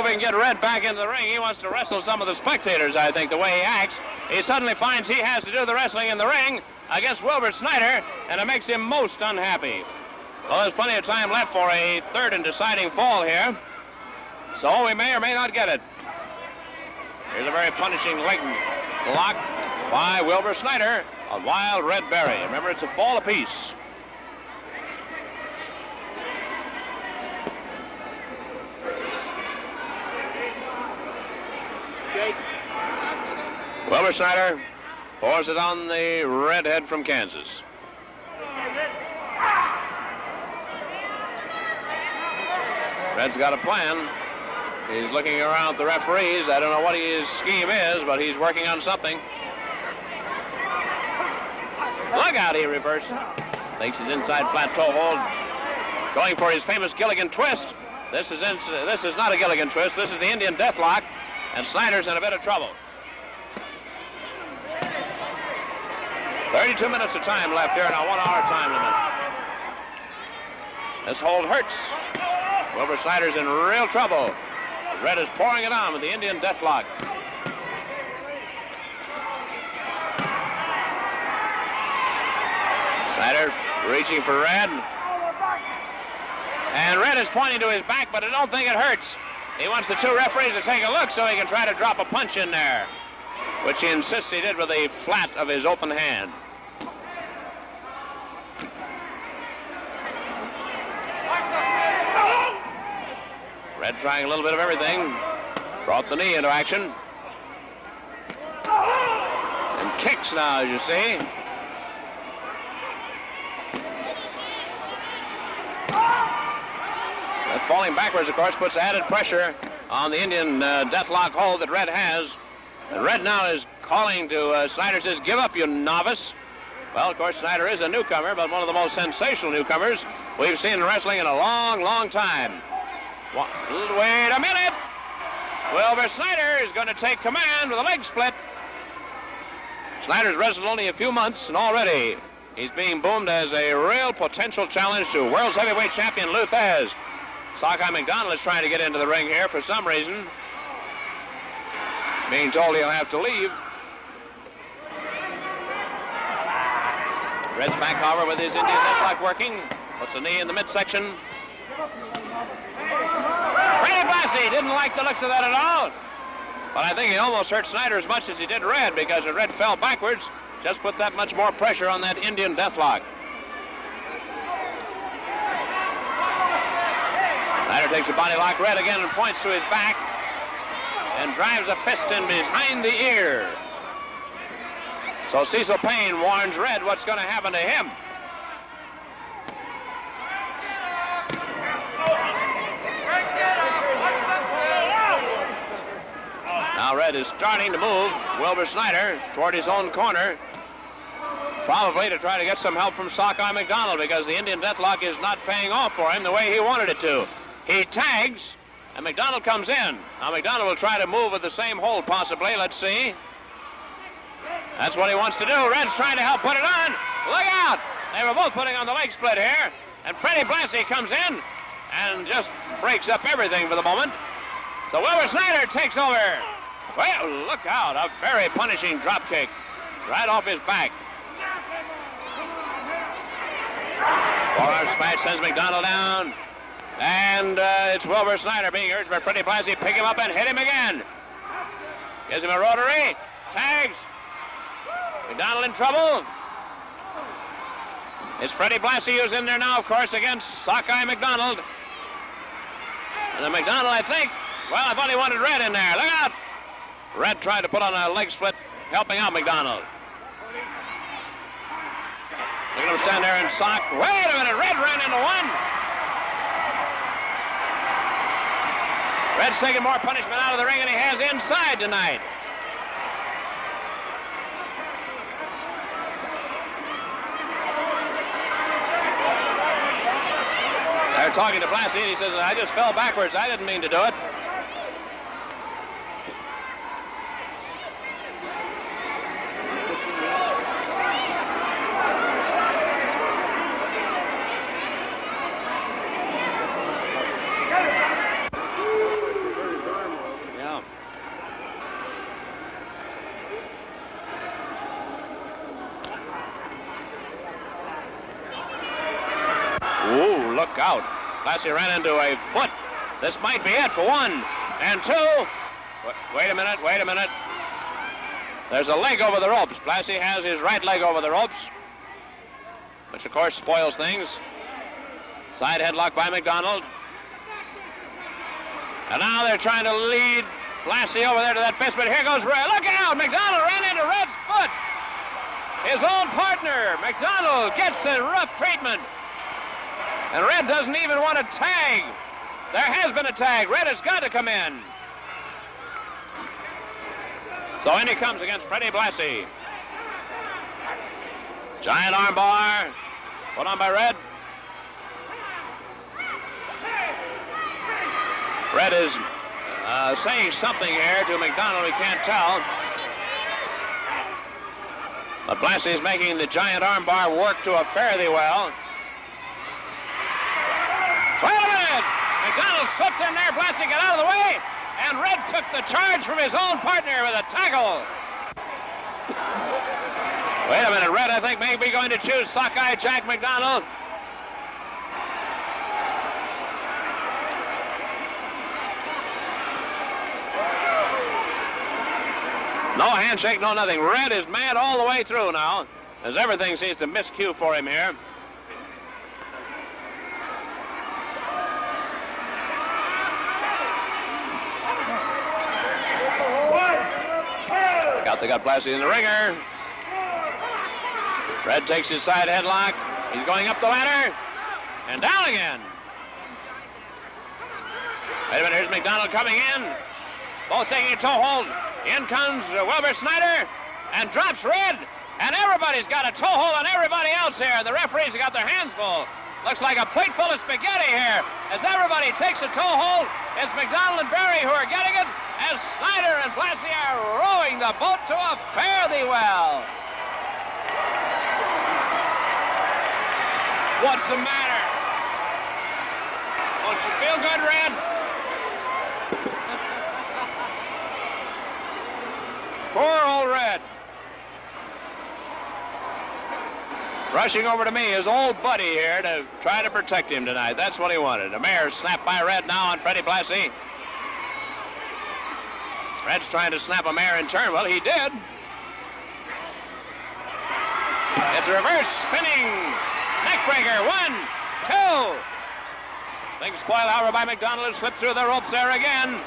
we can get Red back into the ring. He wants to wrestle some of the spectators, I think, the way he acts. He suddenly finds he has to do the wrestling in the ring against Wilbur Snyder, and it makes him most unhappy. Well, there's plenty of time left for a third and deciding fall here, so we may or may not get it. Here's a very punishing leg lock by Wilbur Snyder on Wild Red Berry. Remember, it's a fall apiece. Wilbur Snyder pours it on the redhead from Kansas. Red's got a plan. He's looking around the referees. I don't know what his scheme is, but he's working on something. Look out, he reversed. Thinks he's inside flat toe hold. Going for his famous Gilligan twist. This is not a Gilligan twist. This is the Indian deathlock, and Snyder's in a bit of trouble. 32 minutes of time left here in a 1 hour time limit. This hold hurts. Wilbur Snyder's in real trouble. Red is pouring it on with the Indian deathlock. Snyder reaching for Red. And Red is pointing to his back, but I don't think it hurts. He wants the two referees to take a look so he can try to drop a punch in there, which he insists he did with the flat of his open hand. Red trying a little bit of everything. Brought the knee into action. And kicks now, as you see. That falling backwards, of course, puts added pressure on the Indian deathlock hold that Red has. And Red now is calling to Snyder, says, "Give up, you novice." Well, of course, Snyder is a newcomer, but one of the most sensational newcomers we've seen in wrestling in a long, long time. Wait a minute. Wilbur Snyder is going to take command with a leg split. Snyder's wrestled only a few months, and already he's being boomed as a real potential challenge to world's heavyweight champion Lou Thesz. Sockeye McDonald is trying to get into the ring here for some reason. Being told he'll have to leave. Red's back, however, with his Indian deathlock working. Puts a knee in the midsection. BLASSIE didn't like the looks of that at all. But I think he almost hurt Snyder as much as he did Red, because when Red fell backwards, just put that much more pressure on that Indian deathlock. Snyder takes a body lock. Red again and points to his back and drives a fist in behind the ear. So Cecil Payne warns Red what's going to happen to him. Now Red is starting to move Wilbur Snyder toward his own corner, probably to try to get some help from Sockeye McDonald, because the Indian deathlock is not paying off for him the way he wanted it to. He tags, and McDonald comes in. Now McDonald will try to move with the same hold, possibly. Let's see. That's what he wants to do. Red's trying to help put it on. Look out! They were both putting on the leg split here, and Freddie BLASSIE comes in and just breaks up everything for the moment. So Wilbur Snyder takes over. Well, look out, a very punishing drop kick right off his back. Forearm smash sends McDonald down. And it's Wilbur Snyder being urged by Freddie BLASSIE. Pick him up and hit him again. Gives him a rotary. Tags. McDonald in trouble. It's Freddie BLASSIE who's in there now, of course, against Sockeye McDonald. And then McDonald, I think, well, I thought he wanted Red in there. Look out. Red tried to put on a leg split, helping out McDonald. Look at him stand there and sock. Wait a minute, Red ran into one. Red's taking more punishment out of the ring than he has inside tonight. They're talking to BLASSIE, and he says, "I just fell backwards. I didn't mean to do it." Look out. Blassie ran into a foot. This might be it for 1 and 2. Wait a minute. There's a leg over the ropes. Blassie has his right leg over the ropes, which of course spoils things. Side headlock by McDonald. And now they're trying to lead Blassie over there to that fist, but here goes Red. Look out! McDonald ran into Red's foot. His own partner, McDonald, gets a rough treatment. And Red doesn't even want to tag. There has been a tag. Red has got to come in. So in he comes against Freddie Blassie. Giant armbar put on by Red. Red is saying something here to McDonald, we can't tell. But Blassie is making the giant armbar work to a fairly well. Wait a minute! McDonald slipped in there, Blassie got out of the way, and Red took the charge from his own partner with a tackle. Wait a minute, Red, I think, may be going to choose Sockeye Jack McDonald. No handshake, no nothing. Red is mad all the way through now, as everything seems to miscue for him here. They got Blassie in the ringer. Red takes his side headlock. He's going up the ladder and down again. Wait a minute, here's McDonald coming in. Both taking a toe hold. In comes Wilbur Snyder and drops Red. And everybody's got a toe hold on everybody else here. The referees have got their hands full. Looks like a plate full of spaghetti here. As everybody takes a toe hold, it's McDonald and Barry who are getting it, as Snyder and Blassie are rowing the boat to a fare-thee well. What's the matter? Don't you feel good, Red? Poor old Red. Rushing over to me, his old buddy here, to try to protect him tonight. That's what he wanted. A mare snapped by Red now on Freddie Blassie. Red's trying to snap a mare in turn. Well, he did. It's a reverse spinning neckbreaker. 1, 2. Big spoil hour by McDonald, who slipped through the ropes there again.